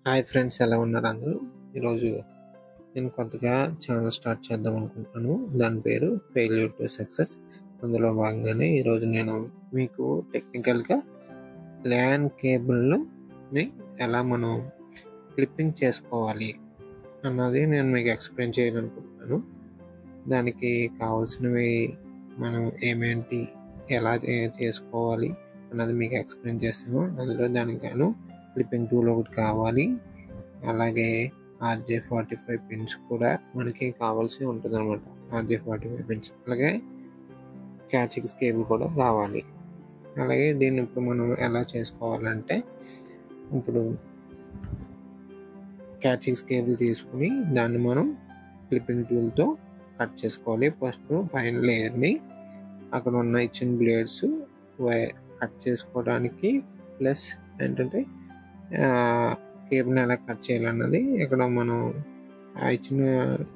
Hi friends, ఎలా ఉన్నారు అందరూ? ఈరోజు నేను కొత్తగా ఛానల్ స్టార్ట్ చేద్దాం అనుకుంటున్నాను. దాని పేరు ఫెయిల్యూర్ టు సక్సెస్. అందులో భాగంగానే ఈరోజు నేను మీకు టెక్నికల్గా ల్యాన్ కేబుల్ని ఎలా మనం క్లిప్పింగ్ చేసుకోవాలి అన్నది నేను మీకు ఎక్స్ప్లెయిన్ చేయాలనుకుంటున్నాను. దానికి కావాల్సినవి మనం ఏమేంటి ఎలా చేసుకోవాలి అన్నది మీకు ఎక్స్ప్లెయిన్ చేస్తాను. అందులో దానికి గాను క్లిప్పింగ్ టూల్ ఒకటి కావాలి, అలాగే RJ45 పిన్స్ కూడా మనకి కావాల్సి ఉంటుంది అనమాట. RJ45 పిన్స్, అలాగే క్యాట్6 కేబుల్ కూడా కావాలి. అలాగే దీన్ని ఇప్పుడు మనం ఎలా చేసుకోవాలంటే, ఇప్పుడు క్యాట్6 కేబుల్ తీసుకుని దాన్ని మనం క్లిప్పింగ్ టూల్తో కట్ చేసుకోవాలి. ఫస్ట్ పైన లేయర్ని అక్కడ ఉన్న ఇచ్చిన బ్లేడ్స్ కట్ చేసుకోవడానికి, ప్లస్ ఏంటంటే కేబుల్ని ఎలా కట్ చేయాలన్నది ఇక్కడ మనం ఇచ్చిన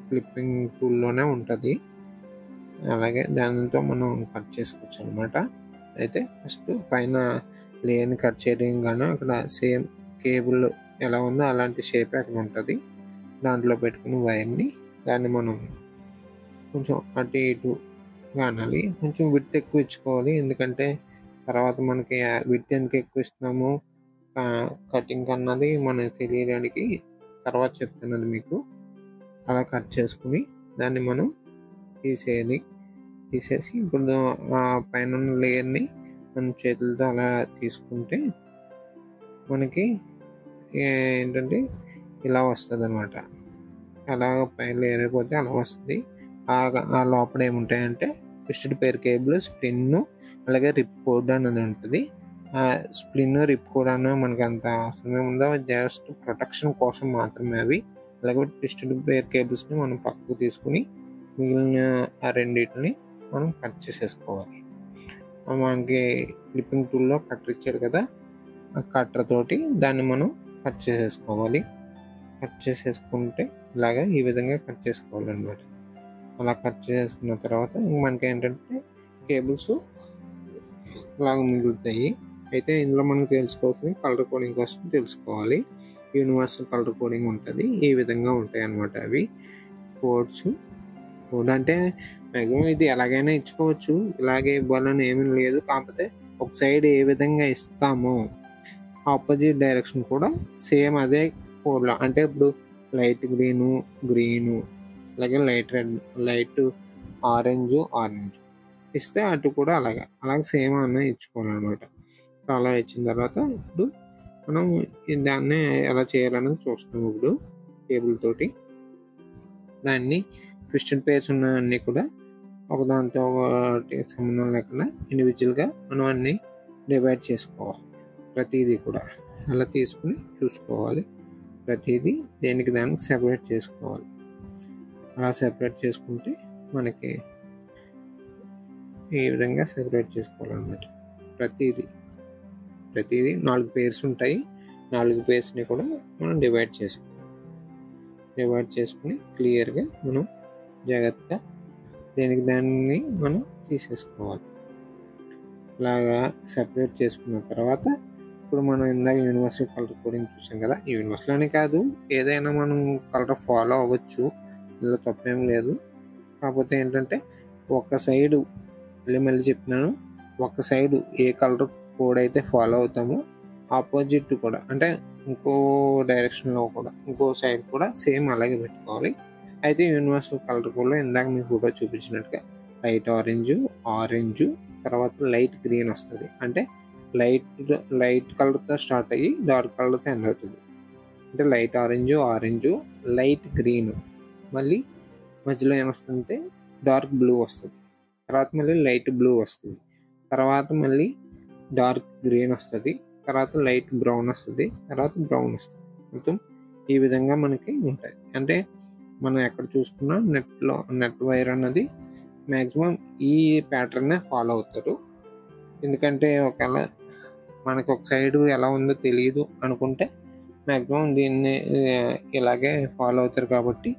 క్లిప్పింగ్ టూల్లోనే ఉంటుంది. అలాగే దానితో మనం కట్ చేసుకోవచ్చు అనమాట. అయితే ఫస్ట్ పైన లేయర్ని కట్ చేయడం గాను అక్కడ సేమ్ కేబుల్ ఎలా ఉందో అలాంటి షేప్ అక్కడ ఉంటుంది. దాంట్లో పెట్టుకుని వైర్ని దాన్ని మనం కొంచెం అటు ఇటు కానాలి. కొంచెం విడ్త్ ఎక్కువ ఇచ్చుకోవాలి, ఎందుకంటే తర్వాత మనకి విడ్త్ ఎందుకు ఎక్కువ ఇస్తున్నాము కటింగ్ అన్నది మనకు తెలియడానికి తర్వాత చెప్తున్నది మీకు. అలా కట్ చేసుకుని దాన్ని మనం తీసేసి ఇప్పుడు ఆ పైన ఉన్న లేయర్ని మనం చేతులతో అలా తీసుకుంటే మనకి ఏంటంటే ఇలా వస్తుంది అనమాట. అలా పైన లేయర్ అయిపోతే అలా వస్తుంది. ఆ లోపల ఏముంటాయంటే ట్విస్టెడ్ పేర్ కేబుల్, స్ప్లిన్, అలాగే రిప్ కోడ్ అనేది ఉంటుంది. స్ప్లిన్, రిప్ కోడ్ అన్న మనకి అంత అవసరం ఉందో, జస్ట్ ప్రొటెక్షన్ కోసం మాత్రమే అవి. అలాగే ట్విస్టెడ్ పేర్ కేబుల్స్ని మనం పక్కకు తీసుకుని మిగిలిన ఆ రెండింటిని మనం కట్ చేసేసుకోవాలి. మనకి క్లిప్పింగ్ టూల్లో కట్టర్ ఇచ్చాడు కదా, ఆ కట్టర్ తోటి దాన్ని మనం కట్ చేసేసుకోవాలి. కట్ చేసేసుకుంటే ఇలాగా ఈ విధంగా కట్ చేసుకోవాలన్నమాట. అలా కట్ చేసుకున్న తర్వాత మనకి ఏంటంటే కేబుల్స్ ఇలాగ మిగులుతాయి. అయితే ఇందులో మనకు తెలుసుకోవాల్సింది కలర్ కోడింగ్ కోసం తెలుసుకోవాలి. యూనివర్సల్ కలర్ కోడింగ్ ఉంటుంది. ఈ విధంగా ఉంటాయి అన్నమాట అవి కోడ్ అంటే మ్యాక్సిమం ఇది ఎలాగైనా ఇచ్చుకోవచ్చు, ఇలాగే ఇవ్వాలని ఏమీ లేదు. కాకపోతే ఒక సైడ్ ఏ విధంగా ఇస్తామో ఆపోజిట్ డైరెక్షన్ కూడా సేమ్ అదే కోడ్లో, అంటే ఇప్పుడు లైట్ గ్రీను అలాగే లైట్ రెడ్, లైట్ ఆరెంజ్ ఇస్తే అటు కూడా అలాగే సేమ్ అన్న ఇచ్చుకోవాలన్నమాట. అలా ఇచ్చిన తర్వాత ఇప్పుడు మనం దాన్ని ఎలా చేయాలనేది చూస్తాం. ఇప్పుడు కేబుల్ తోటి దాన్ని ట్విస్టెడ్ పేర్స్ ఉన్నవన్నీ కూడా ఒకదానితో ఒకటి సంబంధం లేకుండా ఇండివిజువల్గా మనం అన్ని డివైడ్ చేసుకోవాలి. ప్రతిదీ కూడా అలా తీసుకుని చూసుకోవాలి. ప్రతిదీ దేనికి దానికి సెపరేట్ చేసుకోవాలి. అలా సెపరేట్ చేసుకుంటే మనకి ఈ విధంగా సెపరేట్ చేసుకోవాలన్నమాట. ప్రతిదీ 4 పేర్స్ ఉంటాయి. 4 పేర్స్ని కూడా మనం డివైడ్ చేసుకుని క్లియర్గా మనం జాగ్రత్తగా దేనికి దాన్ని మనం తీసేసుకోవాలి. ఇలాగా సెపరేట్ చేసుకున్న తర్వాత ఇప్పుడు మనం ఇందాక యూనివర్సల్ కలర్ కోడింగ్ చూసాం కదా, యూనివర్సల్ అనే కాదు, ఏదైనా మనం కలర్ ఫాలో అవ్వచ్చు, ఇందులో తప్పేం లేదు. కాకపోతే ఏంటంటే ఒక సైడు మళ్ళీ చెప్తున్నాను, ఒక సైడు ఏ కలర్ కోడ్ అయితే ఫాలో అవుతామో ఆపోజిట్ కూడా, అంటే ఇంకో డైరెక్షన్లో కూడా ఇంకో సైడ్ కూడా సేమ్ అలాగే పెట్టుకోవాలి. అయితే యూనివర్సల్ కలర్ కోడ్లో ఇందాక మీకు ఫోటో చూపించినట్టుగా లైట్ ఆరెంజ్ తర్వాత లైట్ గ్రీన్ వస్తుంది. అంటే లైట్ కలర్తో స్టార్ట్ అయ్యి డార్క్ కలర్తో ఎండ్ అవుతుంది. అంటే లైట్ ఆరెంజ్, లైట్ గ్రీన్, మళ్ళీ మధ్యలో ఏమొస్తుందంటే డార్క్ బ్లూ వస్తుంది. తర్వాత మళ్ళీ లైట్ బ్లూ వస్తుంది. తర్వాత మళ్ళీ డార్క్ గ్రీన్ వస్తుంది. తర్వాత లైట్ బ్రౌన్ వస్తుంది. తర్వాత బ్రౌన్ వస్తుంది. మొత్తం ఈ విధంగా మనకి ఉంటాయి. అంటే మనం ఎక్కడ చూసుకున్నా నెట్ వైర్ అన్నది మ్యాక్సిమం ఈ ప్యాటర్నే ఫాలో అవుతారు. ఎందుకంటే ఒకవేళ మనకు ఒక సైడ్ ఎలా ఉందో తెలియదు అనుకుంటే మ్యాక్సిమం దీన్ని ఇలాగే ఫాలో అవుతారు. కాబట్టి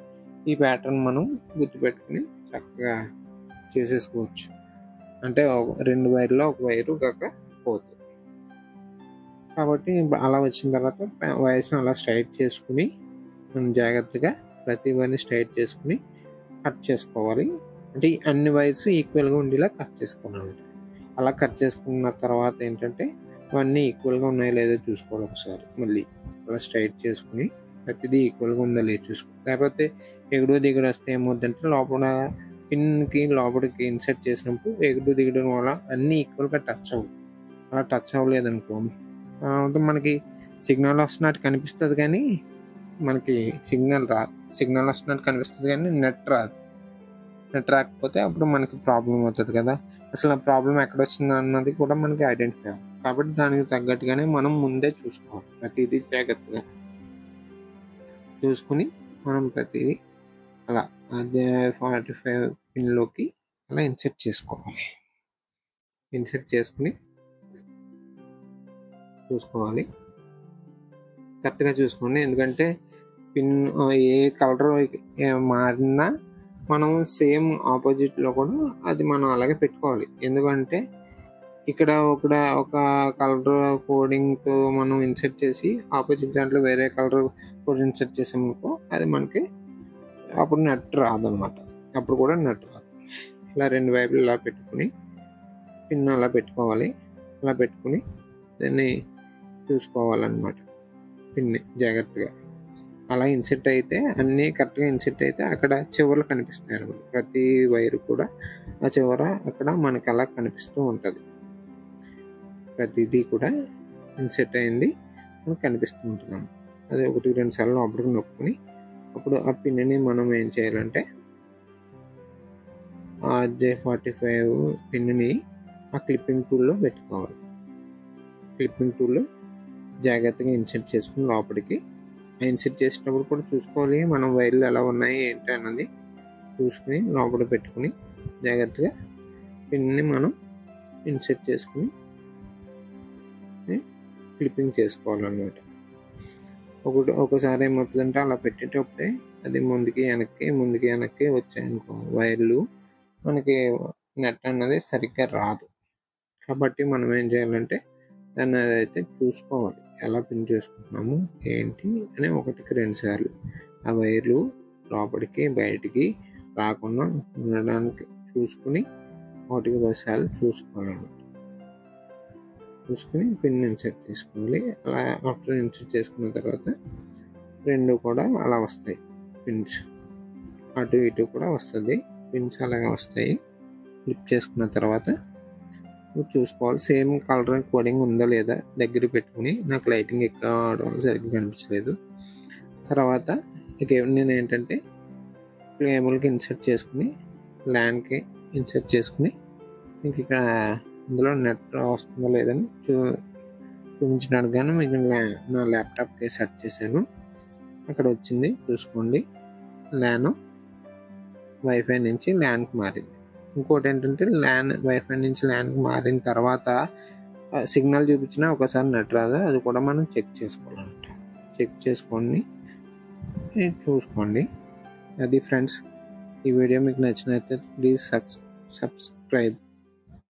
ఈ ప్యాటర్న్ మనం గుర్తుపెట్టుకుని చక్కగా చేసేసుకోవచ్చు. అంటే 2 వైర్లో ఒక వైరు కాకపోతుంది. కాబట్టి అలా వచ్చిన తర్వాత వైర్స్ని అలా స్ట్రైట్ చేసుకుని మనం జాగ్రత్తగా ప్రతి వైర్ని స్ట్రైట్ చేసుకుని కట్ చేసుకోవాలి. అంటే అన్ని వైర్స్ ఈక్వల్గా ఉండేలా కట్ చేసుకోవాలి. అలా కట్ చేసుకున్న తర్వాత ఏంటంటే అవన్నీ ఈక్వల్గా ఉన్నాయో లేదో చూసుకోవాలి. ఒకసారి మళ్ళీ అలా స్ట్రైట్ చేసుకుని ప్రతిదీ ఈక్వల్గా ఉందా లేదో చూసుకోవాలి. లేకపోతే ఎగుడు దిగుడు వస్తే ఏమవుతుందంటే లోపల పిన్కి లోపలికి ఇన్సర్ట్ చేసినప్పుడు ఎగుడు దిగుడు వల్ల అన్నీ ఈక్వల్గా టచ్ అవ్వవు. అలా టచ్ అవ్వలేదనుకో మనకి సిగ్నల్ వస్తున్నట్టు కనిపిస్తుంది కానీ మనకి సిగ్నల్ రాదు. సిగ్నల్ వస్తున్నట్టు కనిపిస్తుంది కానీ నెట్ రాదు. నెట్ రాకపోతే అప్పుడు మనకి ప్రాబ్లం అవుతుంది కదా. అసలు ఆ ప్రాబ్లం ఎక్కడ వచ్చింది అన్నది కూడా మనకి ఐడెంటిఫై అవ్వాలి. కాబట్టి దానికి తగ్గట్టుగానే మనం ముందే చూసుకోవాలి. ప్రతిదీ జాగ్రత్తగా చూసుకుని మనం ప్రతిదీ అలా అదే 45 పిన్లోకి అలా ఇన్సర్ట్ చేసుకోవాలి. ఇన్సర్ట్ చేసుకుని చూసుకోవాలి. కరెక్ట్గా చూసుకోండి. ఎందుకంటే పిన్ ఏ కలర్ మారినా మనం సేమ్ ఆపోజిట్లో కూడా అది మనం అలాగే పెట్టుకోవాలి. ఎందుకంటే ఇక్కడ ఒక కలర్ కోడింగ్తో మనం ఇన్సర్ట్ చేసి ఆపోజిట్ దాంట్లో వేరే కలర్ కోడ్ ఇన్సర్ట్ చేసామనుకో అది మనకి అప్పుడు నెట్ రాదనమాట. అప్పుడు కూడా నెట్ రాదు. ఇలా రెండు వైపులు ఇలా పెట్టుకుని పిన్ అలా పెట్టుకోవాలి. అలా పెట్టుకుని దాన్ని చూసుకోవాలన్నమాట. పిన్ని జాగ్రత్తగా అలా ఇన్సెట్ అయితే అన్నీ కరెక్ట్గా ఇన్సెట్ అయితే అక్కడ చివరలు కనిపిస్తాయి అన్నమాట. ప్రతి వైరు కూడా ఆ చివర అక్కడ మనకి అలా కనిపిస్తూ ఉంటుంది. ప్రతిదీ కూడా ఇన్సెట్ అయింది మనకు కనిపిస్తూ ఉంటుంది. అది 1-2 సార్లు లోపలికి నొక్కుని అప్పుడు ఆ పిన్ని మనం ఏం చేయాలంటే ఆ J45 పిన్ని ఆ క్లిప్పింగ్ టూల్లో పెట్టుకోవాలి. క్లిప్పింగ్ టూల్లో జాగ్రత్తగా ఇన్సర్ట్ చేసుకుని లోపలికి ఇన్సర్ట్ చేసినప్పుడు కూడా చూసుకోవాలి మనం వైర్లు ఎలా ఉన్నాయి ఏంటి అన్నది చూసుకుని లోపల పెట్టుకుని జాగ్రత్తగా పిన్ని మనం ఇన్సర్ట్ చేసుకుని క్లిప్పింగ్ చేసుకోవాలన్నమాట. ఒకసారి ఏమవుతుందంటే అలా పెట్టేటప్పుడే అది ముందుకి వెనక్కి వచ్చాయనుకో వైర్లు మనకి నెట్ అన్నది సరిగ్గా రాదు. కాబట్టి మనం ఏం చేయాలంటే దాన్ని అదైతే చూసుకోవాలి. ఎలా పిన్ చేసుకుంటున్నాము ఏంటి అని 1-2 సార్లు ఆ వైర్లు లోపలికి బయటికి రాకుండా ఉండడానికి చూసుకుని 1-10 సార్లు చూసుకోవాలన్నమాట. చూసుకుని పిన్ ఇన్సర్ట్ చేసుకోవాలి. అలా ఆఫ్టర్ ఇన్సర్ట్ చేసుకున్న తర్వాత రెండు కూడా అలా వస్తాయి. పిన్స్ అటు ఇటు కూడా వస్తుంది. పిన్స్ అలాగే వస్తాయి. ఫ్లిప్ చేసుకున్న తర్వాత చూసుకోవాలి సేమ్ కలర్ కోడింగ్ ఉందా లేదా దగ్గర పెట్టుకుని. నాకు లైటింగ్ ఎక్కువ అవడం వల్ల సరిగ్గా కనిపించలేదు. తర్వాత ఇక నేను ఏంటంటే కేబుల్కి ఇన్సర్ట్ చేసుకుని ల్యాన్కి ఇన్సర్ట్ చేసుకుని మీకు ఇక్కడ ఇందులో నెట్ వస్తుందో లేదని చూపించడానికి కానీ మీకు నా ల్యాప్టాప్కి సెట్ చేశాను. అక్కడ వచ్చింది చూసుకోండి. ల్యాన్ వైఫై నుంచి ల్యాన్కి మారింది. ఇంకోటి ఏంటంటే వైఫై నుంచి ల్యాన్కి మారిన తర్వాత సిగ్నల్ చూపించినా ఒకసారి నెట్ రాదు. అది కూడా మనం చెక్ చేసుకోవాలంట. చెక్ చేసుకొని చూసుకోండి. అది ఫ్రెండ్స్, ఈ వీడియో మీకు నచ్చినట్లయితే ప్లీజ్ సబ్స్క్రైబ్.